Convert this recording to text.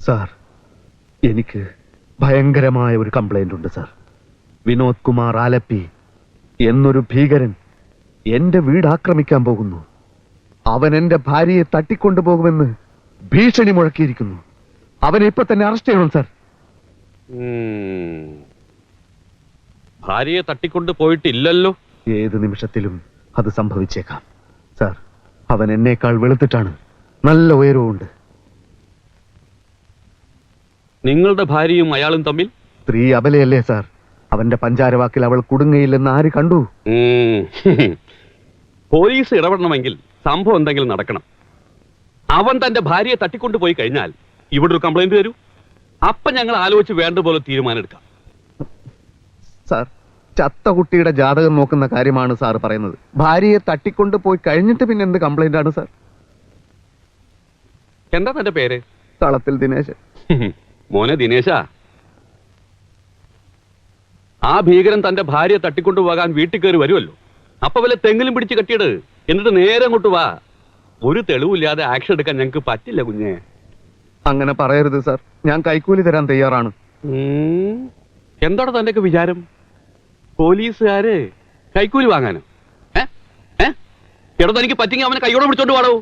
Sir, എനിക്ക് ഭയങ്കരമായ ഒരു കംപ്ലൈന്റ് ഉണ്ട് സാർ. വിനോദ് കുമാർ ആലപ്പി എന്നൊരു ഭീകരൻ എന്റെ വീട് ആക്രമിക്കാൻ പോകുന്നു. അവൻ എന്റെ ഭാര്യയെ തട്ടിക്കൊണ്ടുപോകുമെന്ന് ഭീഷണി മുഴക്കിയിരിക്കുന്നു. അവനെ ഇപ്പൊ തന്നെ അറസ്റ്റ് ചെയ്യണം സാർ. ഭാര്യയെ തട്ടിക്കൊണ്ട് പോയിട്ടില്ലല്ലോ. ഏത് നിമിഷത്തിലും അത് സംഭവിച്ചേക്കാം സാർ. അവൻ എന്നേക്കാൾ വെളുത്തിട്ടാണ്, നല്ല ഉയരവുമുണ്ട്. നിങ്ങളുടെ ഭാര്യയും അയാളും തമ്മിൽ സ്ത്രീ അബലയല്ലേ സാർ? അവന്റെ പഞ്ചാരവാക്കിൽ അവൾ കുടുങ്ങയില്ലെന്ന് ആര് കണ്ടു? പോലീസ് ഇടപെടണമെങ്കിൽ സംഭവം എന്തെങ്കിലും നടക്കണം. അവൻ തന്റെ ഭാര്യയെ തട്ടിക്കൊണ്ടു പോയി കഴിഞ്ഞാൽ ഇവിടെ ഒരു കംപ്ലൈന്റ് തരൂ. അപ്പൊ ഞങ്ങൾ ആലോചിച്ച് വേണ്ട പോലെ തീരുമാനം എടുക്കാം. സാർ, ചത്ത കുട്ടിയുടെ ജാതകം നോക്കുന്ന കാര്യമാണ് സാർ പറയുന്നത്. ഭാര്യയെ തട്ടിക്കൊണ്ട് പോയി കഴിഞ്ഞിട്ട് പിന്നെ എന്ത് കംപ്ലൈന്റ് ആണ് സാർ? എന്താ തന്റെ പേര്? തളത്തിൽ ദിനേശൻ. മോനെ ദിനേശ, ആ ഭീകരൻ തന്റെ ഭാര്യയെ തട്ടിക്കൊണ്ടുപോകാൻ വീട്ടിൽ കയറി വരുമല്ലോ. അപ്പൊ വല്ല തെങ്ങിലും പിടിച്ച് കെട്ടിയിട്, എന്നിട്ട് നേരെ അങ്ങോട്ട് വാ. ഒരു തെളിവില്ലാതെ ആക്ഷൻ എടുക്കാൻ ഞങ്ങൾക്ക് പറ്റില്ല കുഞ്ഞെ. അങ്ങനെ പറയരുത് സാർ, ഞാൻ കൈക്കൂലി തരാൻ തയ്യാറാണ്. എന്താണ് തന്റെയൊക്കെ വിചാരം? പോലീസുകാര് കൈക്കൂലി വാങ്ങാനോ? എടോ, തനിക്ക് പറ്റിങ്ങി അവനെ കൈയോടെ പിടിച്ചോണ്ട് പാടോ.